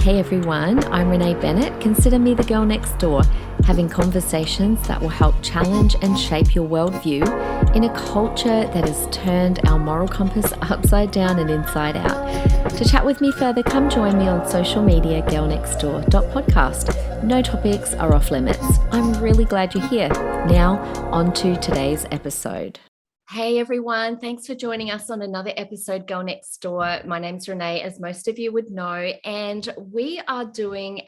Hey everyone, I'm Renee Bennett. Consider me the girl next door, having conversations that will help challenge and shape your worldview in a culture that has turned our moral compass upside down and inside out. To chat with me further, come join me on social media, girlnextdoor.podcast. No topics are off limits. I'm really glad you're here. Now, on to today's episode. Hey everyone, thanks for joining us on another episode, Girl Next Door. My name's Renee, as most of you would know, and we are doing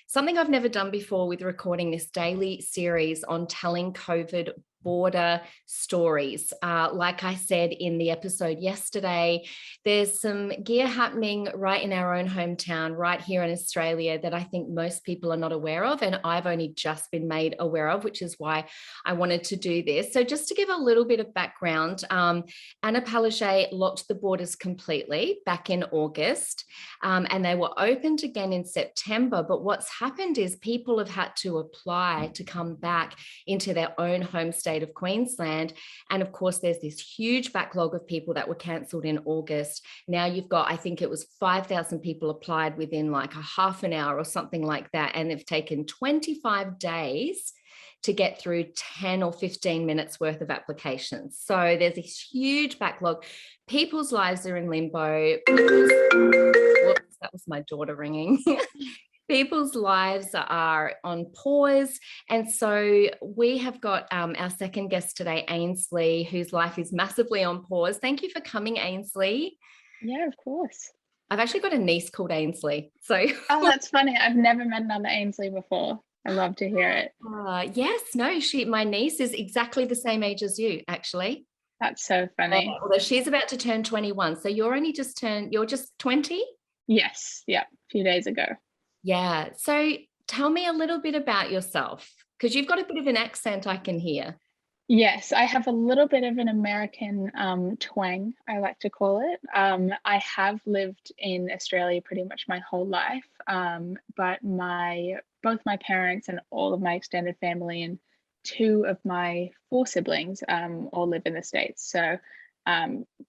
something I've never done before with recording this daily series on telling COVID border stories. Like I said in the episode yesterday, there's some gear happening right in our own hometown, right here in Australia, that I think most people are not aware of, and I've only just been made aware of, which is why I wanted to do this. So just to give a little bit of background, Anna Palaszczuk locked the borders completely back in August, and they were opened again in September. But what's happened is people have had to apply to come back into their own home state of Queensland. And of course, there's this huge backlog of people that were cancelled in August. Now you've got, I think it was 5,000 people applied within like a half an hour or something like that. And they've taken 25 days to get through 10 or 15 minutes worth of applications. So there's this huge backlog. People's lives are in limbo. Whoops, that was my daughter ringing. People's lives are on pause. And so we have got our second guest today, Ainsley, whose life is massively on pause. Thank you for coming, Ainsley. Yeah, of course. I've actually got a niece called Ainsley. Oh, that's funny. I've never met another Ainsley before. I love to hear it. Yes, no, my niece is exactly the same age as you, actually. That's so funny. Although she's about to turn 21. So you're just 20? Yes. Yeah. A few days ago. Yeah. So tell me a little bit about yourself, because you've got a bit of an accent I can hear. Yes, I have a little bit of an American twang, I like to call it. I have lived in Australia pretty much my whole life, but both my parents and all of my extended family and two of my four siblings all live in the States. So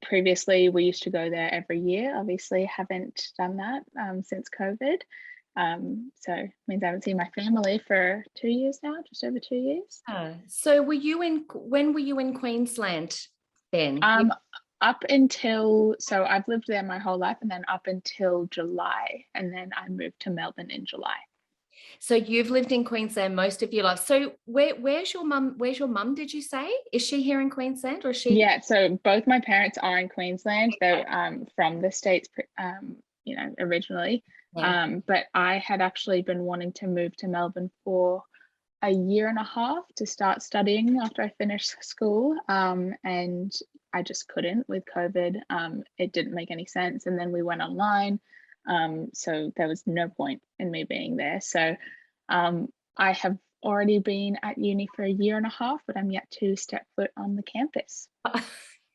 previously we used to go there every year. Obviously haven't done that since COVID. So it means I haven't seen my family for 2 years now, just over 2 years. So when were you in Queensland then? So I've lived there my whole life, and then up until July, and then I moved to Melbourne in July. So you've lived in Queensland most of your life. So where's your mum, did you say? Is she here in Queensland, or is she? Yeah, so both my parents are in Queensland. They're from the States, originally. Yeah. But I had actually been wanting to move to Melbourne for a year and a half to start studying after I finished school. And I just couldn't with COVID. It didn't make any sense. And then we went online. So there was no point in me being there. So I have already been at uni for a year and a half, but I'm yet to step foot on the campus. So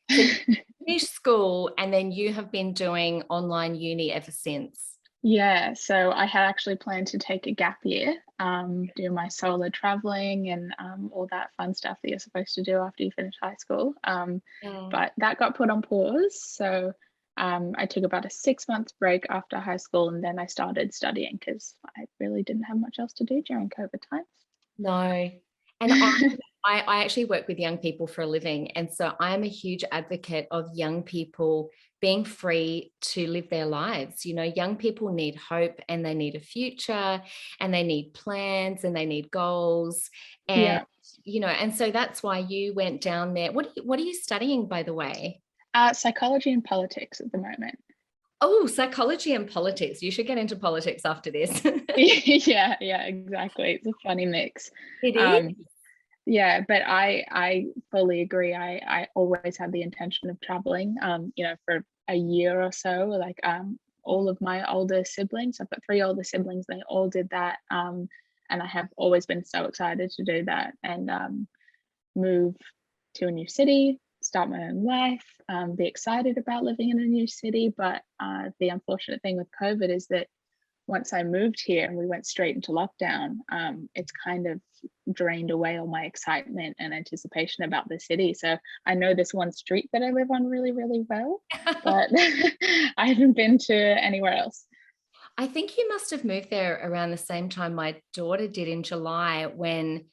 you finished school and then you have been doing online uni ever since. Yeah, so I had actually planned to take a gap year, do my solo traveling and all that fun stuff that you're supposed to do after you finish high school. But that got put on pause. So I took about a 6-month break after high school, and then I started studying because I really didn't have much else to do during COVID times. No. And I actually work with young people for a living. And so I'm a huge advocate of young people being free to live their lives. You know, young people need hope, and they need a future, and they need plans, and they need goals. And, and so that's why you went down there. What are you studying, by the way? Psychology and politics at the moment. Oh, psychology and politics. You should get into politics after this. Yeah, exactly. It's a funny mix. It is. Yeah, but I fully agree. I always had the intention of traveling, for a year or so. Like all of my older siblings, I've got 3 older siblings, they all did that. And I have always been so excited to do that and move to a new city, start my own life, be excited about living in a new city. But the unfortunate thing with COVID is that once I moved here and we went straight into lockdown, it's kind of drained away all my excitement and anticipation about the city. So I know this one street that I live on really, really well, but I haven't been to anywhere else. I think you must have moved there around the same time my daughter did in July, when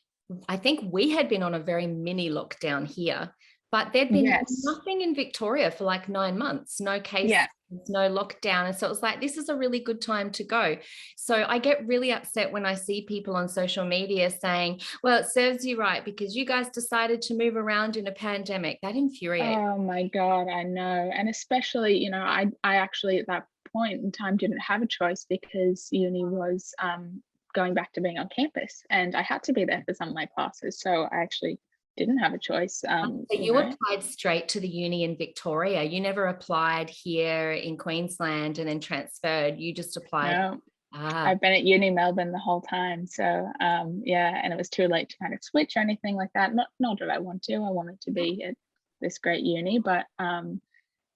I think we had been on a very mini lockdown here, but there'd been Yes. nothing in Victoria for like 9 months, no cases, Yeah. no lockdown. And so it was like, this is a really good time to go. So I get really upset when I see people on social media saying, well, it serves you right because you guys decided to move around in a pandemic. That infuriates. Oh my God, I know. And especially, I actually at that point in time didn't have a choice because uni was going back to being on campus and I had to be there for some of my classes. So I actually didn't have a choice. So you applied straight to the uni in Victoria. You never applied here in Queensland and then transferred. You just applied. No, Ah, I've been at uni Melbourne the whole time. So yeah, and it was too late to kind of switch or anything like that. Not that I want to. I wanted to be at this great uni, but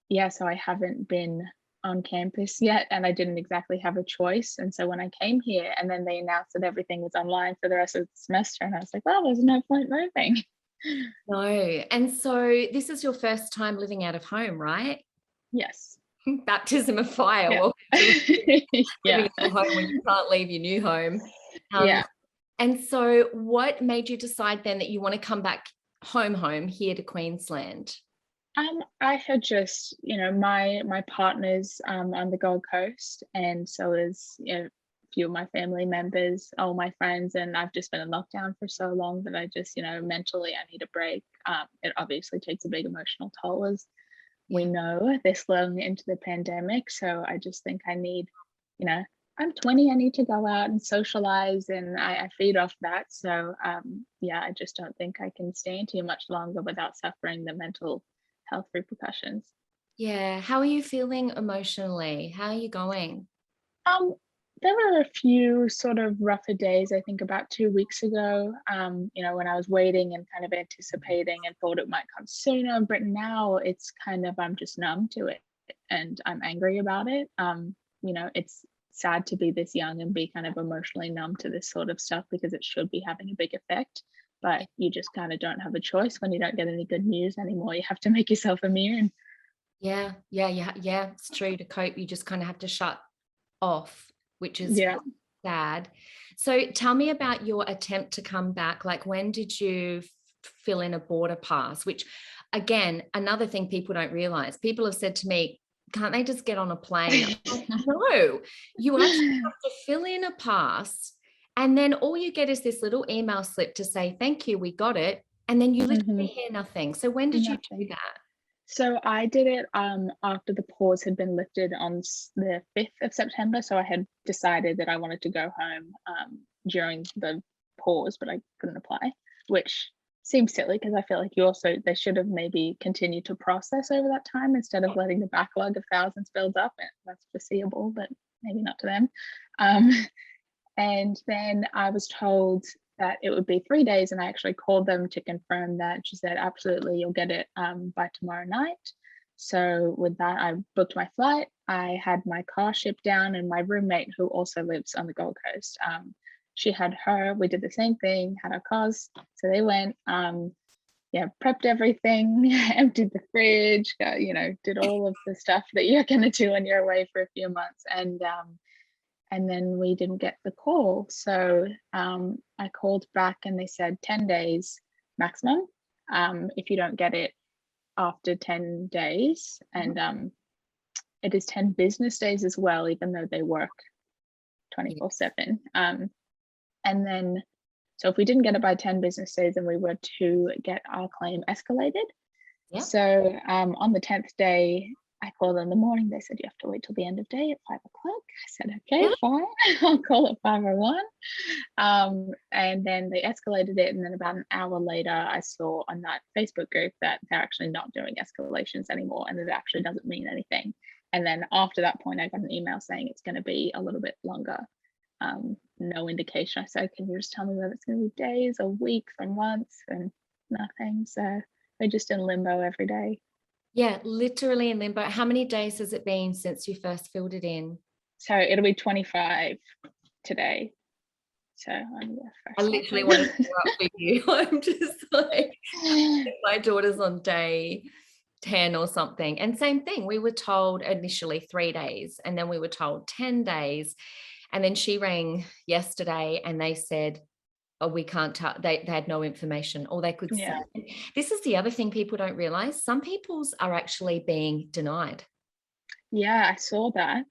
yeah, so I haven't been on campus yet and I didn't exactly have a choice. And so when I came here and then they announced that everything was online for the rest of the semester, and I was like, well, there's no point moving. no. And so this is your first time living out of home, right? Yes. Baptism of fire. Yeah. Welcome to living Yeah. in your home when you can't leave your new home. Um, Yeah. and so what made you decide then that you want to come back home here to Queensland? I had just, my partner's on the Gold Coast, and so is a few of my family members, all my friends, and I've just been in lockdown for so long that I just, mentally I need a break. It obviously takes a big emotional toll, as we Yeah. know, this long into the pandemic. So I just think I need, you know, I'm 20, I need to go out and socialize, and I feed off that. So yeah, I just don't think I can stay in too much longer without suffering the mental health repercussions. Yeah. How are you feeling emotionally? How are you going? Um, there were a few sort of rougher days, I think about 2 weeks ago, when I was waiting and kind of anticipating and thought it might come sooner, but now it's kind of, I'm just numb to it and I'm angry about it. It's sad to be this young and be kind of emotionally numb to this sort of stuff because it should be having a big effect, but you just kind of don't have a choice when you don't get any good news anymore. You have to make yourself immune. Yeah. It's true. To cope, you just kind of have to shut off, which is Yeah. sad. So tell me about your attempt to come back. Like, when did you fill in a border pass? Which, again, another thing people don't realize. People have said to me, can't they just get on a plane? I'm like, no, you actually have to fill in a pass. And then all you get is this little email slip to say, thank you, we got it. And then you literally Mhm. hear nothing. So when did you do Nothing. that? So I did it after the pause had been lifted on the 5th of September. So I had decided that I wanted to go home during the pause, but I couldn't apply, which seems silly because I feel like they should have maybe continued to process over that time instead of letting the backlog of thousands build up. And that's foreseeable, but maybe not to them. Um, and then I was told that it would be 3 days, and I actually called them to confirm that. She said, absolutely, you'll get it by tomorrow night. So with that, I booked my flight. I had my car shipped down, and my roommate, who also lives on the Gold Coast, she had we did the same thing, had our cars. So they went, prepped everything, emptied the fridge, did all of the stuff that you're going to do when you're away for a few months. And then we didn't get the call. So I called back and they said 10 days maximum if you don't get it after 10 days. And it is 10 business days as well, even though they work 24/7. And then, so if we didn't get it by 10 business days, then we were to get our claim escalated. Yeah. So on the 10th day, I called in the morning. They said, you have to wait till the end of day at 5 o'clock. I said, okay, fine. I'll call at 5:01. And then they escalated it. And then about an hour later, I saw on that Facebook group that they're actually not doing escalations anymore and that it actually doesn't mean anything. And then after that point, I got an email saying it's going to be a little bit longer. No indication. I said, can you just tell me whether it's going to be days or weeks or months? And nothing. So we're just in limbo every day. Yeah, literally in limbo. How many days has it been since you first filled it in? So it'll be 25 today. So I literally want to throw up with you. I'm just like, my daughter's on day 10 or something. And same thing, we were told initially 3 days, and then we were told 10 days. And then she rang yesterday and they said, oh, we can't tell. They had no information. All they could Yeah. say. This is the other thing people don't realize. Some people's are actually being denied. Yeah, I saw that.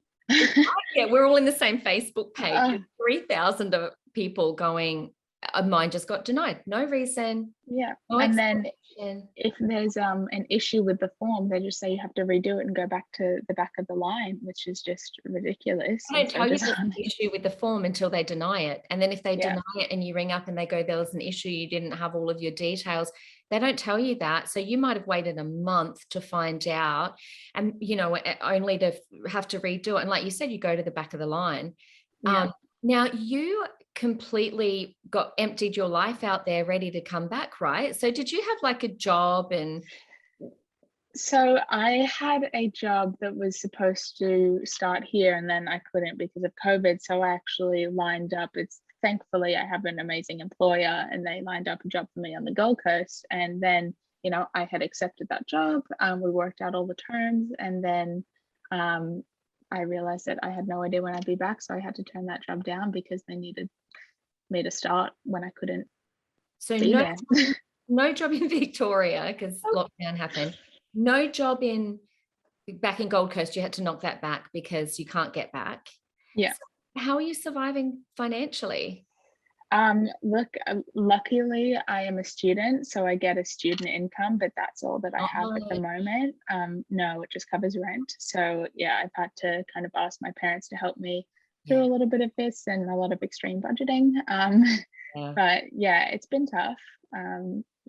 Yeah, we're all in the same Facebook page. Uh, There's 3,000 of people going, mine just got denied. No reason, yeah. no And then explanation. if there's an issue with the form, they just say you have to redo it and go back to the back of the line, which is just ridiculous. They And don't so tell you just there's an issue with the form until they deny it. And then if they yeah, deny it and you ring up and they go, there was an issue, you didn't have all of your details, they don't tell you that. So you might have waited a month to find out, and, you know, only to have to redo it. And like you said, you go to the back of the line. yeah. Now you completely got emptied your life out there ready to come back, right? So did you have like a job? And So I had a job that was supposed to start here, and then I couldn't because of COVID. So I actually lined up. It's thankfully I have an amazing employer, and they lined up a job for me on the Gold Coast. And then, you know, I had accepted that job. We worked out all the terms, and then I realized that I had no idea when I'd be back, so I had to turn that job down because they needed me to start when I couldn't so be there. no job in Victoria because lockdown happened. No job back in Gold Coast. You had to knock that back because you can't get back. Yeah. So how are you surviving financially? Look, luckily I am a student, so I get a student income, but that's all that I have at the moment. No, it just covers rent. So yeah, I've had to kind of ask my parents to help me through a little bit of this and a lot of extreme budgeting. But yeah, it's been tough,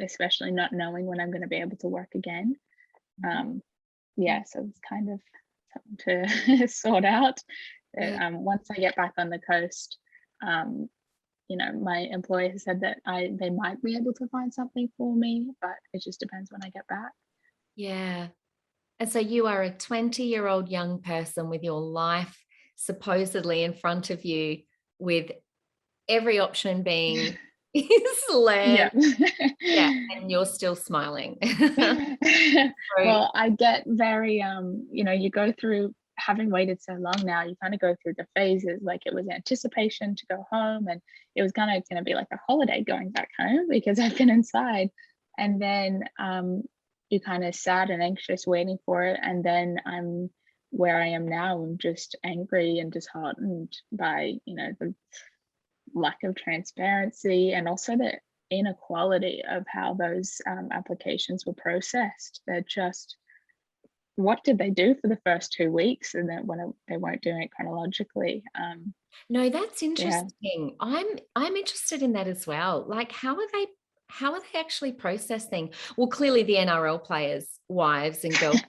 especially not knowing when I'm going to be able to work again. Yeah, so it's kind of something to sort out. Once I get back on the coast, you know, my employer has said that they might be able to find something for me, but it just depends when I get back. Yeah. And so you are a 20-year-old young person with your life supposedly in front of you, with every option being slammed. Yeah, and you're still smiling. Well, I get very you know, you go through, having waited so long now, you kind of go through the phases. Like it was anticipation to go home, and it was kind of going to be like a holiday going back home because I've been inside. And then you're kind of sad and anxious waiting for it. And then I'm where I am now. I'm just angry and disheartened by, you know, the lack of transparency and also the inequality of how those applications were processed. They're just, what did they do for the first 2 weeks, and then when they weren't doing it chronologically? No, that's interesting. I'm interested in that as well. Like, how are they actually processing? Well, clearly the NRL players' wives and girls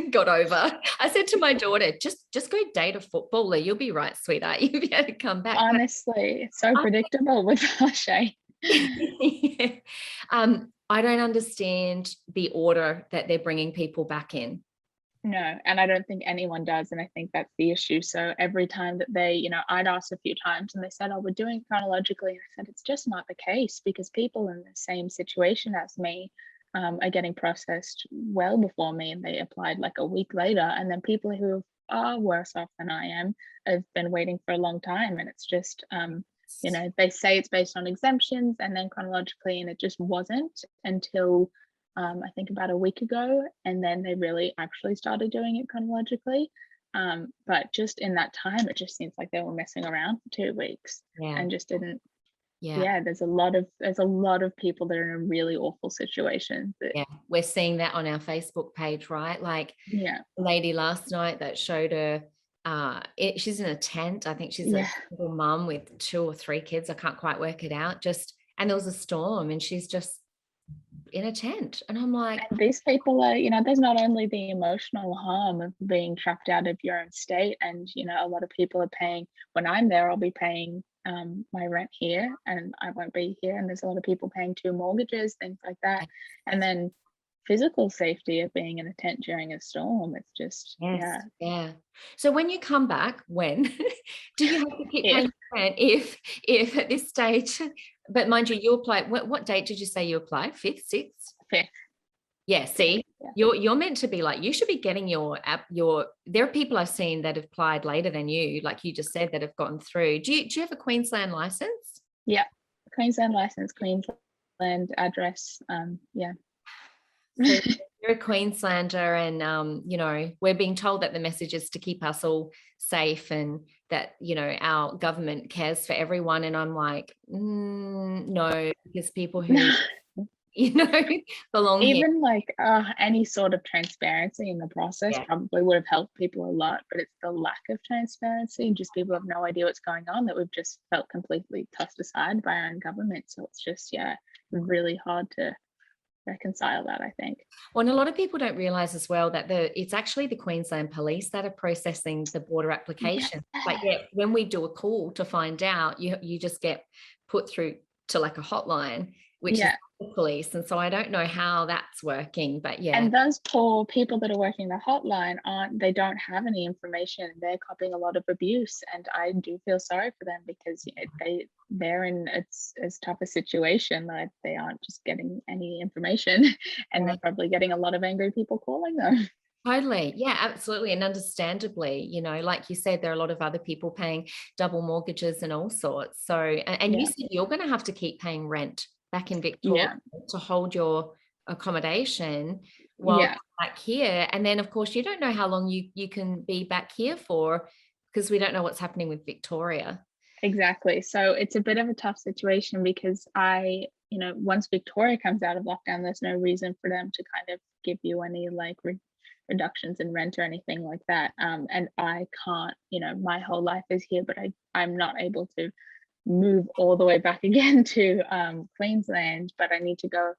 got over. I said to my daughter, just go date a footballer. You'll be right, sweetheart. You'll be able to come back. Honestly, it's so predictable with Shay. Yeah. I don't understand the order that they're bringing people back in. No, and I don't think anyone does, and I think that's the issue. So every time that they, you know, I'd asked a few times and they said, oh, we're doing it chronologically, and I said it's just not the case, because people in the same situation as me are getting processed well before me, and they applied like a week later. And then people who are worse off than I am have been waiting for a long time. And it's just you know, they say it's based on exemptions and then chronologically, and it just wasn't until I think about a week ago, and then they really actually started doing it chronologically. But just in that time, it just seems like they were messing around for 2 weeks and just didn't. Yeah, there's a lot of people that are in a really awful situation. We're seeing that on our Facebook page, right? Like, a lady last night that showed her, she's in a tent. I think she's a single mum with 2 or 3 kids. I can't quite work it out. And there was a storm, and she's just in a tent, and I'm like, and these people are, you know, there's not only the emotional harm of being trapped out of your own state, and you know, a lot of people are paying. When I'm there, I'll be paying my rent here, and I won't be here, and there's a lot of people paying 2 mortgages, things like that. And then physical safety of being in a tent during a storm, it's just So when you come back, when do you have to keep paying rent if at this stage? But mind you, you apply, what date did you say you applied? 5th, 6th? 5th. Yeah, see, Yeah. You're meant to be like, you should be getting your app, there are people I've seen that have applied later than you, like you just said, that have gotten through. Do you have a Queensland license? Yeah. Queensland license, Queensland address. Yeah. So you're a Queenslander, and we're being told that the message is to keep us all safe, and that our government cares for everyone. And I'm like, no, because people who belong here. Even like any sort of transparency in the process Yeah. probably would have helped people a lot, but it's the lack of transparency and just people have no idea what's going on that we've just felt completely tossed aside by our own government. So it's just really hard to reconcile that, I think. Well, and a lot of people don't realize as well that it's actually the Queensland Police that are processing the border application. Like, when we do a call to find out, you just get put through to like a hotline, which is the police. And so I don't know how that's working, but And those poor people that are working the hotline they don't have any information. They're copying a lot of abuse, and I do feel sorry for them because they're in as tough a situation that they aren't just getting any information, and they're probably getting a lot of angry people calling them. Totally. Yeah, absolutely. And understandably, like you said, there are a lot of other people paying double mortgages and all sorts. So, and you said you're going to have to keep paying rent back in Victoria to hold your accommodation while you're back here. And then, of course, you don't know how long you can be back here for, because we don't know what's happening with Victoria. Exactly. So it's a bit of a tough situation because once Victoria comes out of lockdown, there's no reason for them to kind of give you any like reductions in rent or anything like that. And I can't, my whole life is here, but I'm not able to move all the way back again to Queensland, but I need to go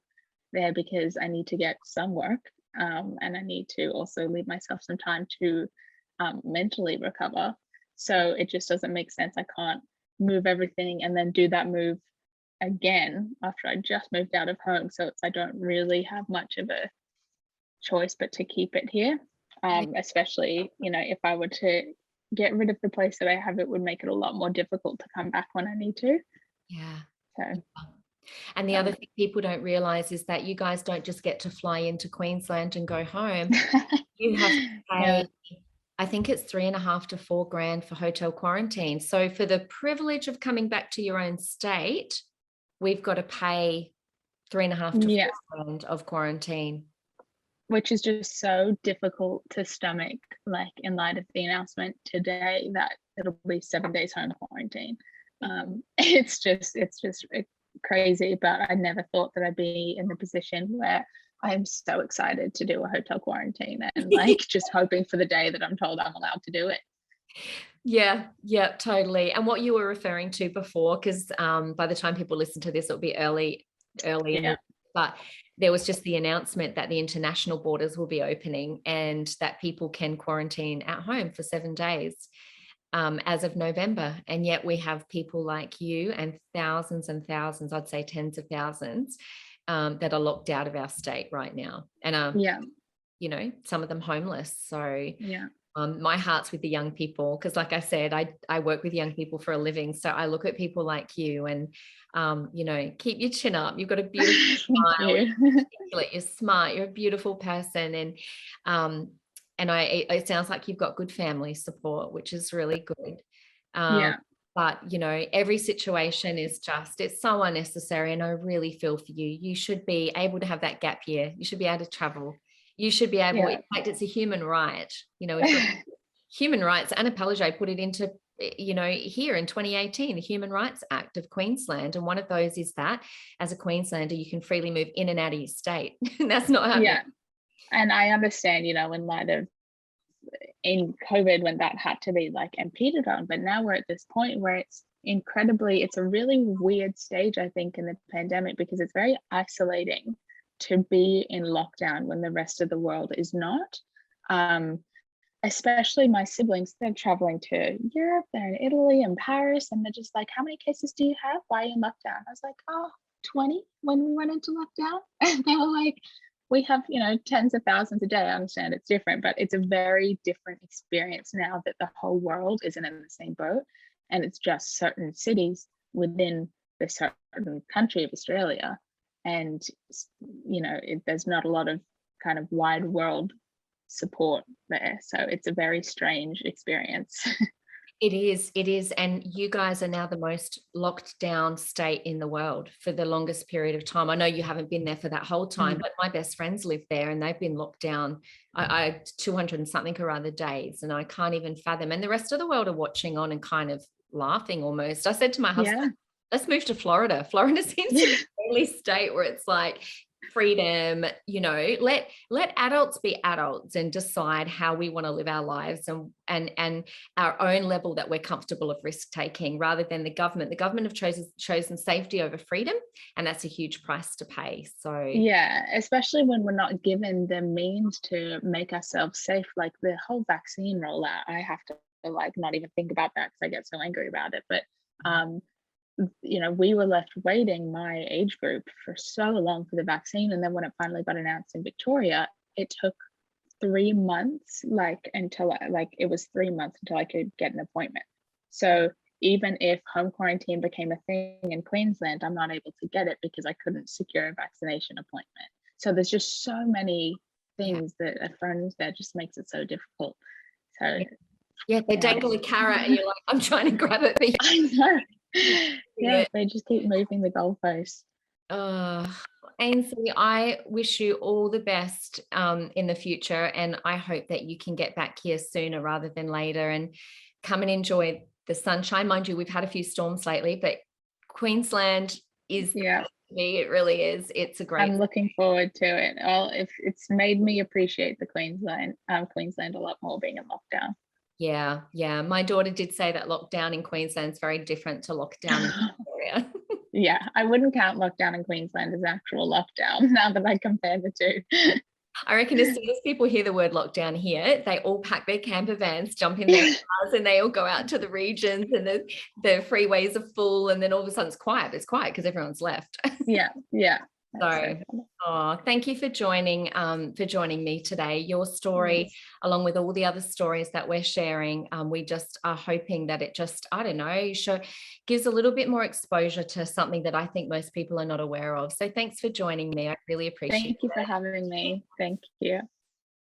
there because I need to get some work, and I need to also leave myself some time to mentally recover. So it just doesn't make sense. I can't move everything and then do that move again after I just moved out of home. So I don't really have much of a choice but to keep it here. Especially, if I were to get rid of the place that I have, it would make it a lot more difficult to come back when I need to. Yeah. So. And the other thing people don't realize is that you guys don't just get to fly into Queensland and go home. You have to pay, I think it's $3,500 to $4,000 for hotel quarantine. So for the privilege of coming back to your own state, we've got to pay $3,500 to $4,000 of quarantine. Which is just so difficult to stomach, like in light of the announcement today that it'll be 7 days home quarantine. It's just crazy, but I never thought that I'd be in the position where I'm so excited to do a hotel quarantine and like just hoping for the day that I'm told I'm allowed to do it. Yeah, totally. And what you were referring to before, because by the time people listen to this, it'll be early but there was just the announcement that the international borders will be opening and that people can quarantine at home for 7 days as of November. And yet we have people like you and thousands, I'd say tens of thousands, that are locked out of our state right now. And, some of them homeless. So my heart's with the young people, because like I said, I work with young people for a living. So I look at people like you and, keep your chin up. You've got a beautiful smile. You're smart. You're a beautiful person. And it sounds like you've got good family support, which is really good. But, every situation it's so unnecessary. And I really feel for you. You should be able to have that gap year. You should be able to travel. You should be able, in fact, it's a human right. We've got human rights. Anna Palaszczuk put it into, here in 2018, the Human Rights Act of Queensland. And one of those is that as a Queenslander, you can freely move in and out of your state. And that's not happening. Yeah. And I understand, in light of in COVID when that had to be like impeded on, but now we're at this point where it's a really weird stage, I think, in the pandemic, because it's very isolating to be in lockdown when the rest of the world is not. Especially my siblings, they're traveling to Europe, they're in Italy and Paris, and they're just like, how many cases do you have? Why are you in lockdown? I was like, 20 when we went into lockdown. And they were like, we have, tens of thousands a day. I understand it's different, but it's a very different experience now that the whole world isn't in the same boat. And it's just certain cities within the certain country of Australia. And, there's not a lot of kind of wide world support there. So it's a very strange experience. It is. And you guys are now the most locked down state in the world for the longest period of time. I know you haven't been there for that whole time, but my best friends live there and they've been locked down, I 200 and something or other days, and I can't even fathom. And the rest of the world are watching on and kind of laughing almost. I said to my husband, let's move to Florida. Florida seems to be the only state where it's like freedom, let adults be adults and decide how we want to live our lives and our own level that we're comfortable of risk taking, rather than the government. The government have chosen safety over freedom, and that's a huge price to pay. So yeah, especially when we're not given the means to make ourselves safe. Like the whole vaccine rollout, I have to like not even think about that because I get so angry about it. But we were left waiting, my age group, for so long for the vaccine, and then when it finally got announced in Victoria, it took 3 months, it was 3 months until I could get an appointment. So even if home quarantine became a thing in Queensland, I'm not able to get it because I couldn't secure a vaccination appointment. So there's just so many things that are thrown into there, just makes it so difficult. So they dangle a carrot and you're like, I'm trying to grab it, but I know. Yeah, they just keep moving the goalposts. Ainsley, I wish you all the best in the future, and I hope that you can get back here sooner rather than later and come and enjoy the sunshine. Mind you, we've had a few storms lately, but Queensland is it really is. It's a great. I'm looking forward to it. If it's made me appreciate the Queensland a lot more being in lockdown. Yeah. My daughter did say that lockdown in Queensland is very different to lockdown in Victoria. Yeah, I wouldn't count lockdown in Queensland as actual lockdown now that I compare the two. I reckon as soon as people hear the word lockdown here, they all pack their camper vans, jump in their cars, and they all go out to the regions, and the freeways are full, and then all of a sudden it's quiet. It's quiet because everyone's left. Yeah. Thank you for joining me today. Your story, along with all the other stories that we're sharing, we just are hoping that it just, I don't know, gives a little bit more exposure to something that I think most people are not aware of. So thanks for joining me. I really appreciate it. Thank you for having me. Thank you.